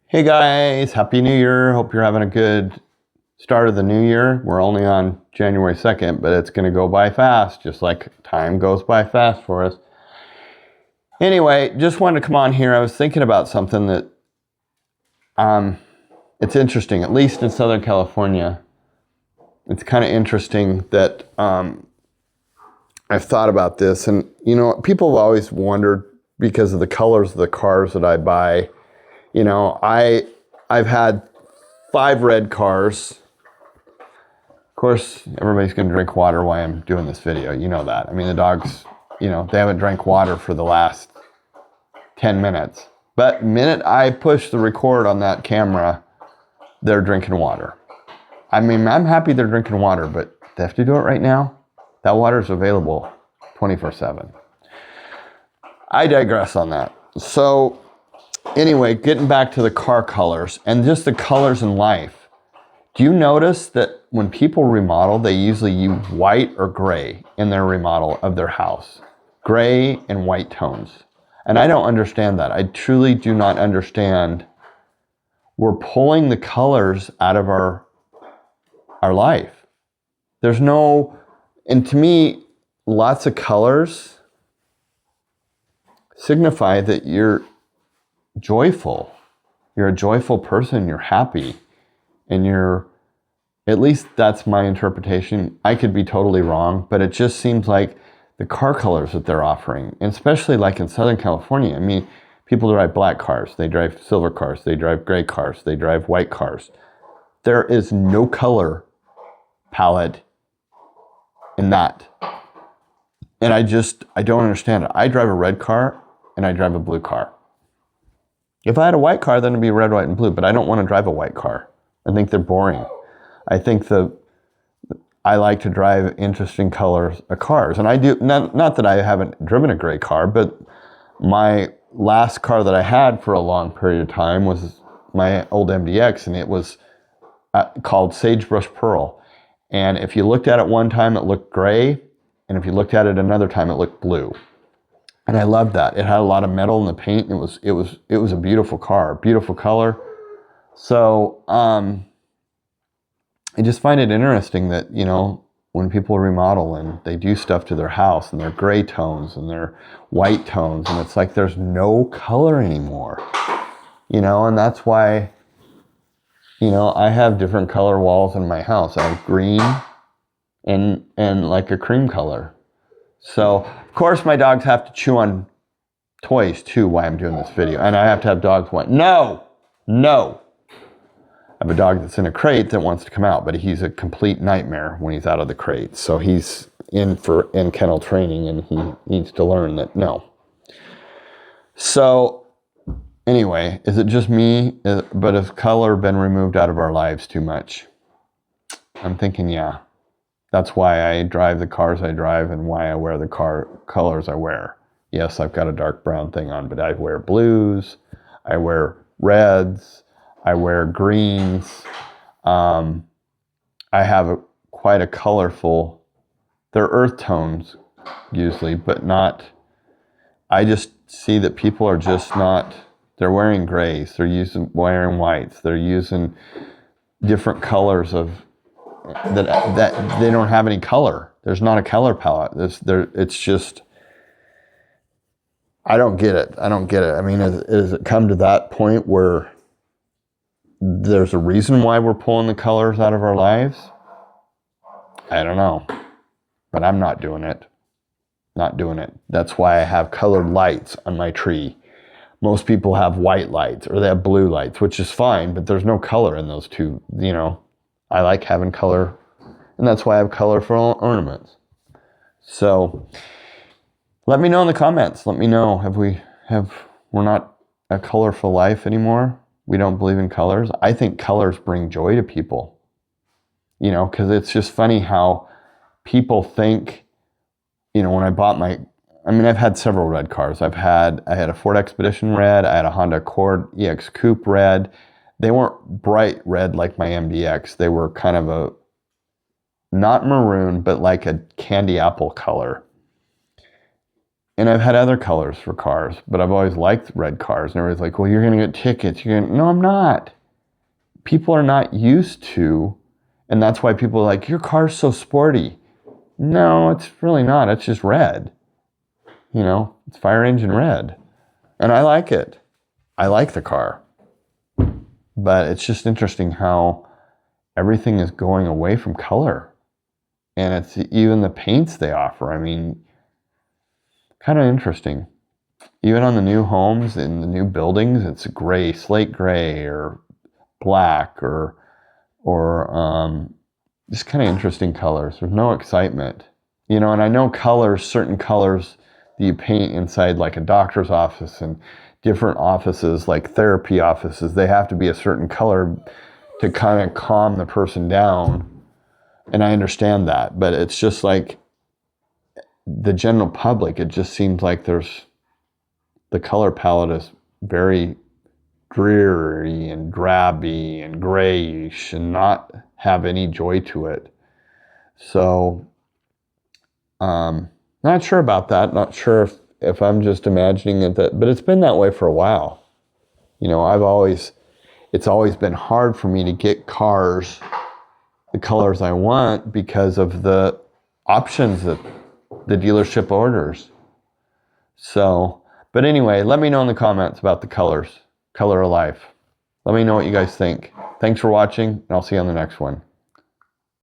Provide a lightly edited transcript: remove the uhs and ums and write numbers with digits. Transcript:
Hey guys, Happy New Year. Hope you're having a good start of the new year. We're only on January 2nd, but it's going to go by fast, just like time goes by fast for us. Anyway, just wanted to come on here. I was thinking about something that it's interesting, at least in Southern California. It's kind of interesting that I've thought about this. And, people have always wondered because of the colors of the cars that I buy. I've had 5 red cars. Of course, everybody's going to drink water while I'm doing this video. You know that. I mean, the dogs, they haven't drank water for the last 10 minutes. But the minute I push the record on that camera, they're drinking water. I mean, I'm happy they're drinking water, but they have to do it right now. That water is available 24/7. I digress on that. So, anyway, getting back to the car colors and just the colors in life. Do you notice that when people remodel, they usually use white or gray in their remodel of their house? Gray and white tones. And I don't understand that. I truly do not understand. We're pulling the colors out of our life. There's no, and to me, lots of colors signify that you're joyful. You're a joyful person. You're happy. And at least that's my interpretation. I could be totally wrong, but it just seems like the car colors that they're offering, and especially like in Southern California. I mean, people drive black cars. They drive silver cars. They drive gray cars. They drive white cars. There is no color palette in that. And I don't understand it. I drive a red car and I drive a blue car. If I had a white car, then it'd be red, white, and blue, but I don't want to drive a white car. I think they're boring. I think I like to drive interesting colors of cars. And I do, not that I haven't driven a gray car, but my last car that I had for a long period of time was my old MDX, and it was called Sagebrush Pearl. And if you looked at it one time, it looked gray, and if you looked at it another time, it looked blue. And I loved that. It had a lot of metal in the paint. It was a beautiful car, beautiful color. So I just find it interesting that, when people remodel and they do stuff to their house and their gray tones and their white tones, and it's like there's no color anymore, and that's why, I have different color walls in my house. I have green and like a cream color. So, of course, my dogs have to chew on toys, too, while I'm doing this video. And I have to have dogs want, no. I have a dog that's in a crate that wants to come out, but he's a complete nightmare when he's out of the crate. So he's in kennel training, and he needs to learn that, no. So, anyway, is it just me? But has color been removed out of our lives too much? I'm thinking, yeah. That's why I drive the cars I drive and why I wear the colors I wear. Yes, I've got a dark brown thing on, but I wear blues, I wear reds, I wear greens. I have quite a colorful, they're earth tones usually, but not, I just see that people are just not, they're wearing grays, they're wearing whites, they're using different colors of, that they don't have any color. There's not a color palette. It's just, I don't get it. I mean, has it come to that point where there's a reason why we're pulling the colors out of our lives? I don't know. But I'm not doing it. Not doing it. That's why I have colored lights on my tree. Most people have white lights or they have blue lights, which is fine, but there's no color in those two, I like having color, and that's why I have colorful ornaments. So, let me know in the comments. Let me know, we're not a colorful life anymore? We don't believe in colors? I think colors bring joy to people. Because it's just funny how people think, when I bought I've had several red cars. I had a Ford Expedition red, I had a Honda Accord EX Coupe red. They weren't bright red like my MDX. They were kind of a, not maroon, but like a candy apple color. And I've had other colors for cars, but I've always liked red cars. And everybody's like, well, you're going to get tickets. No, I'm not. People are not used to, and that's why people are like, your car's so sporty. No, it's really not. It's just red. It's fire engine red. And I like it. I like the car. But it's just interesting how everything is going away from color. And it's even the paints they offer. I mean, kind of interesting. Even on the new homes in the new buildings, it's gray, slate gray, or black, or just kind of interesting colors. There's no excitement, and I know certain colors that you paint inside like a doctor's office and different offices, like therapy offices, they have to be a certain color to kind of calm the person down. And I understand that, but it's just like the general public, it just seems like the color palette is very dreary and drabby and grayish and not have any joy to it. So, not sure about that. Not sure if I'm just imagining it, but it's been that way for a while. It's always been hard for me to get cars the colors I want because of the options that the dealership orders. So, but anyway, let me know in the comments about the color of life. Let me know what you guys think. Thanks for watching, and I'll see you on the next one.